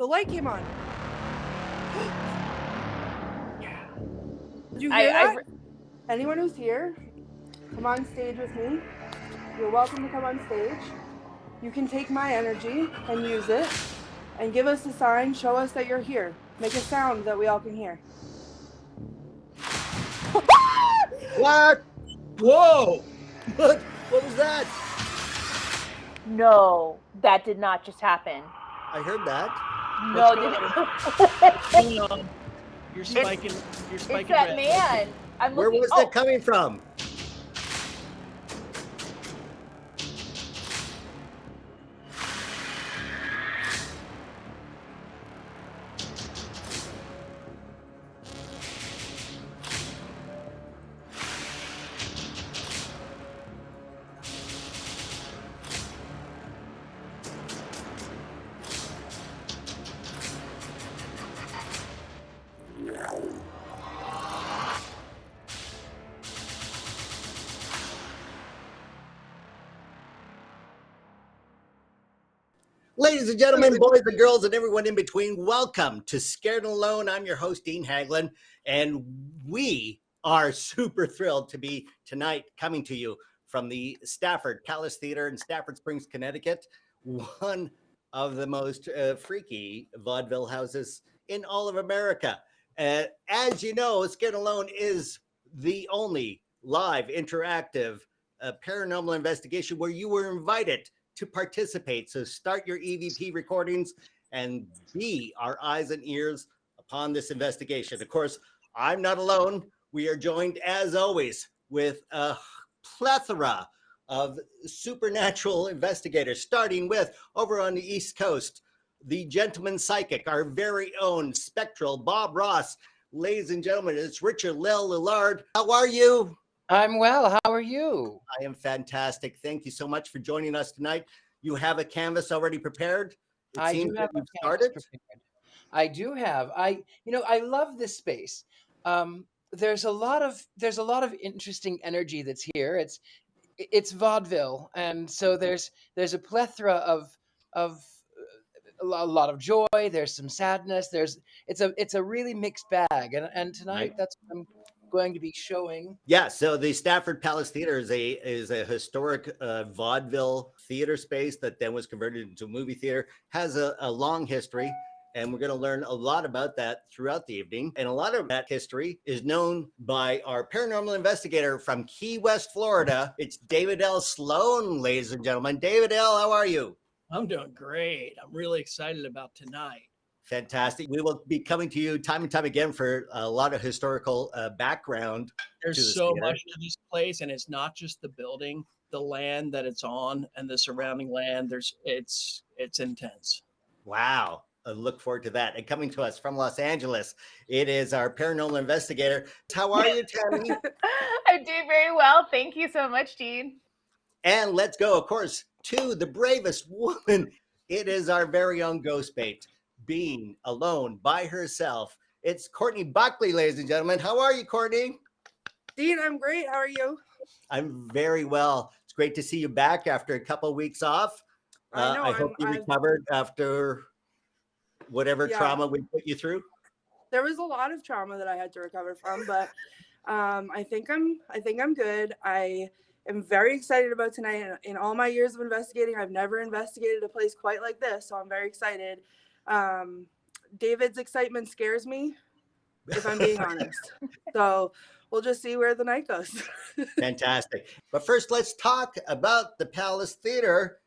The light came on. Did you hear that? Anyone who's here, come on stage with me. You're welcome to come on stage. You can take my energy and use it and give us a sign, show us that you're here. Make a sound that we all can hear. What? Whoa! What was that? No, that did not just happen. I heard that. No, did You're spiking. It's that man. Where was that coming from? Ladies and gentlemen, boys and girls, and everyone in between, welcome to Scared and Alone. I'm your host, Dean Haglund, and we are super thrilled to be tonight coming to you from the Stafford Palace Theater in Stafford Springs, Connecticut, one of the most freaky vaudeville houses in all of America. As you know, Scared and Alone is the only live, interactive paranormal investigation where you were invited to participate. So start your EVP recordings and be our eyes and ears upon this investigation. Of course, I'm not alone. We are joined, as always, with a plethora of supernatural investigators, starting with, over on the East Coast, the gentleman psychic, our very own spectral Bob Ross. Ladies and gentlemen, it's Richard-Lael Lillard. How are you? I'm well. How are you? I am fantastic. Thank you so much for joining us tonight. You have a canvas already prepared? I do have you've started. I do have. I love this space. There's a lot of interesting energy that's here. It's vaudeville, and so there's a plethora of a lot of joy. There's some sadness. It's a really mixed bag, and tonight Right. That's what I'm going to be showing. Yeah, so the Stafford Palace Theater is a historic vaudeville theater space that then was converted into a movie theater, has a long history, and we're going to learn a lot about that throughout the evening. And a lot of that history is known by our paranormal investigator from Key West, Florida. It's David L Sloan, ladies and gentlemen. David L, how are you? I'm doing great. I'm really excited about tonight. Fantastic. We will be coming to you time and time again for a lot of historical background. There's so much to this place, and it's not just the building, the land that it's on, and the surrounding land. It's intense. Wow. I look forward to that. And coming to us from Los Angeles, it is our paranormal investigator. How are you, Tammie? I'm doing very well. Thank you so much, Dean. And let's go, of course, to the bravest woman. It is our very own ghost bait, being alone by herself. It's Courtney Buckley, ladies and gentlemen. How are you, Courtney? Dean, I'm great. How are you? I'm very well. It's great to see you back after a couple of weeks off. I hope you recovered after whatever trauma we put you through. There was a lot of trauma that I had to recover from, but I think I'm good. I am very excited about tonight. In all my years of investigating, I've never investigated a place quite like this, so I'm very excited. David's excitement scares me, if I'm being honest. So we'll just see where the night goes. Fantastic. But first, let's talk about the Palace Theater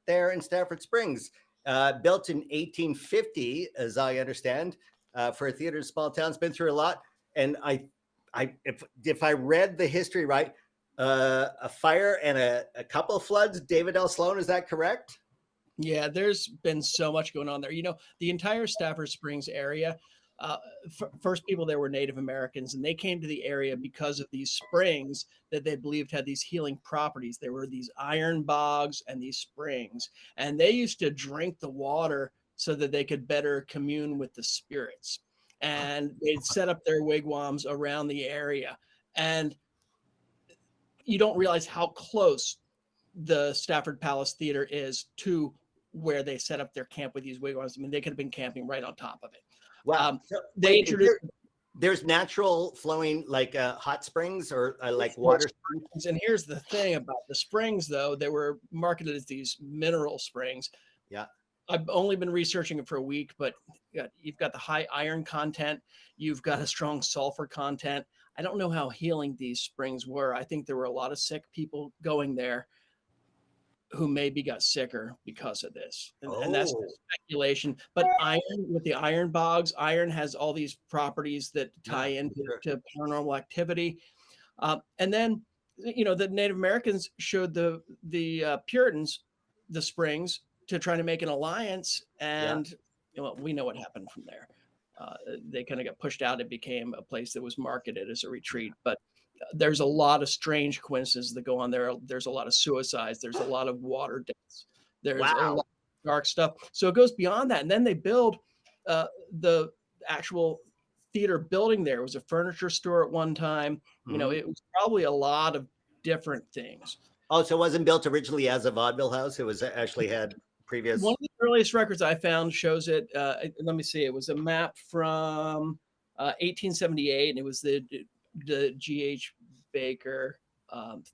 there in Stafford Springs. Built in 1850, as I understand, for a theater in a small town. It's been through a lot. And if I read the history right, a fire and a couple of floods. David L Sloan, is that correct? Yeah, there's been so much going on there. The entire Stafford Springs area, first people there were Native Americans, and they came to the area because of these springs that they believed had these healing properties. There were these iron bogs and these springs, and they used to drink the water so that they could better commune with the spirits. And they'd set up their wigwams around the area. And you don't realize how close the Stafford Palace Theater is to where they set up their camp with these wigwams. I mean, they could have been camping right on top of it. Wow. So, They wait, introduced there's natural flowing like hot springs or like water springs. And here's the thing about the springs, though, they were marketed as these mineral springs. Yeah. I've only been researching it for a week, but you've got the high iron content. You've got a strong sulfur content. I don't know how healing these springs were. I think there were a lot of sick people going there who maybe got sicker because of this. And that's Oh. speculation. But iron, with the iron bogs, iron has all these properties that tie Yeah, into sure. to paranormal activity. And then, the Native Americans showed the Puritans the springs to try to make an alliance. And we know what happened from there. They kind of got pushed out. It became a place that was marketed as a retreat. But there's a lot of strange coincidences that go on there. There's a lot of suicides. There's a lot of water deaths. There's a lot of dark stuff. So it goes beyond that. And then they build the actual theater building there. It was a furniture store at one time. It was probably a lot of different things. Oh, so it wasn't built originally as a vaudeville house. It was actually had previous. One of the earliest records I found shows it. Let me see. It was a map from 1878, and it was the G.H. Baker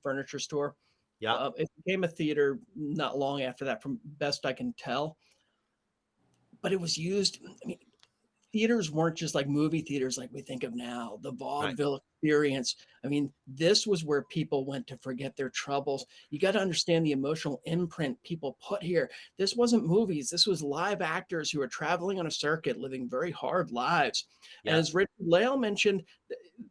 furniture store. Yeah. It became a theater not long after that, from best I can tell. But it was used. I mean, theaters weren't just like movie theaters like we think of now, the vaudeville experience. I mean, this was where people went to forget their troubles. You got to understand the emotional imprint people put here. This wasn't movies. This was live actors who were traveling on a circuit, living very hard lives. Yeah. And as Richard-Lael mentioned,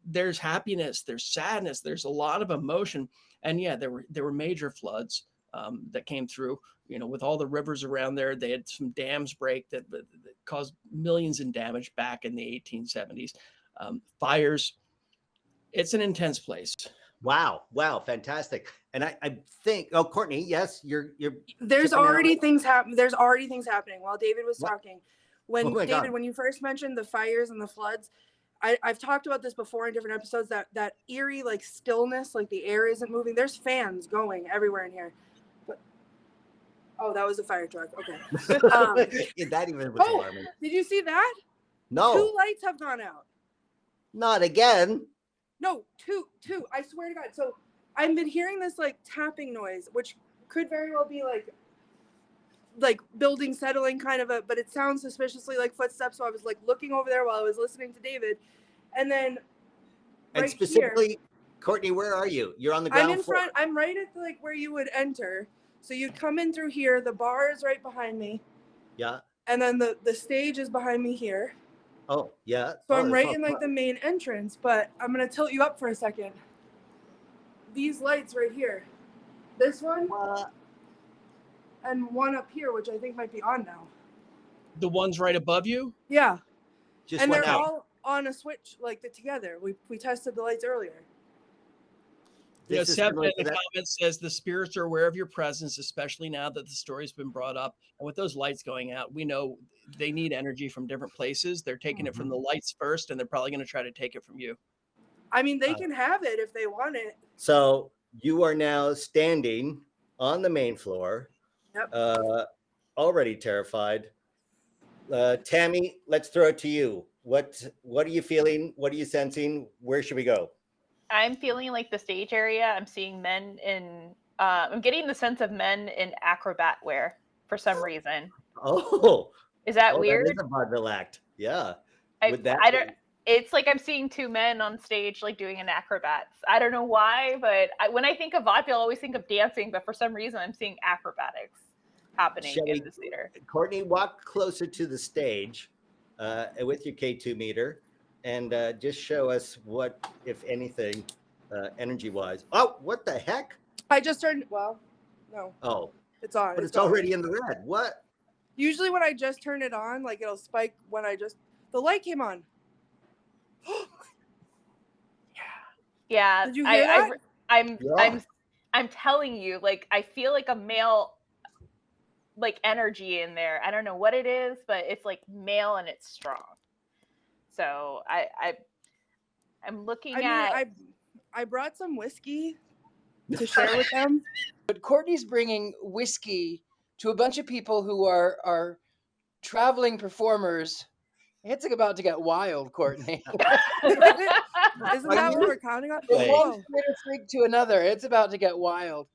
there's happiness, there's sadness, there's a lot of emotion. And yeah, there were major floods that came through. With all the rivers around there, they had some dams break that caused millions in damage back in the 1870s. Fires. It's an intense place. Wow, fantastic. And I think, Courtney, yes, you're. There's already things happening. There's already things happening while David was talking. When God. when you first mentioned the fires and the floods, I've talked about this before in different episodes, that eerie like stillness, like the air isn't moving. There's fans going everywhere in here. Oh, that was a fire truck. Okay. That even was alarming. Did you see that? No. 2 lights have gone out. Not again. No, two. I swear to God. So I've been hearing this like tapping noise, which could very well be like building settling kind of but it sounds suspiciously like footsteps. So I was like looking over there while I was listening to David. And then And specifically, Courtney, where are you? You're on the ground I'm in floor. front. I'm right at like where you would enter. So you'd come in through here. The bar is right behind me. Yeah. And then the stage is behind me here. Oh, yeah. So I'm right in like the main entrance, but I'm going to tilt you up for a second. These lights right here. This one and one up here, which I think might be on now. The ones right above you? Yeah. Just And went they're out. all on a switch like together. We tested the lights earlier. This is Seth similar in to the that. comments says the spirits are aware of your presence, especially now that the story's been brought up. And with those lights going out, we know they need energy from different places. They're taking it from the lights first, and they're probably going to try to take it from you. I mean, they can have it if they want it. So you are now standing on the main floor. Yep. Already terrified. Tammie, let's throw it to you. What are you feeling? What are you sensing? Where should we go? I'm feeling like the stage area. I'm seeing men in. I'm getting the sense of men in acrobat wear for some reason. Oh, Is that weird? That is a vaudeville act. Yeah. I don't. It's like I'm seeing 2 men on stage like doing an acrobats. I don't know why, but when I think of vaudeville, I always think of dancing. But for some reason, I'm seeing acrobatics happening in this theater. Courtney, walk closer to the stage with your K2 meter and just show us what, if anything, energy-wise. Oh, what the heck? I just turned. Well, no. Oh, It's on. but it's already in the red. What? Usually when I just turn it on, like it'll spike when the light came on. Yeah. Did you hear that? I'm telling you, like I feel like a male like energy in there. I don't know what it is, but it's like male and it's strong. So I'm looking at. I brought some whiskey to share with them. But Courtney's bringing whiskey to a bunch of people who are traveling performers. It's about to get wild, Courtney. Isn't that what we're counting on? From Wait. one Whoa. Twitter freak to another, it's about to get wild.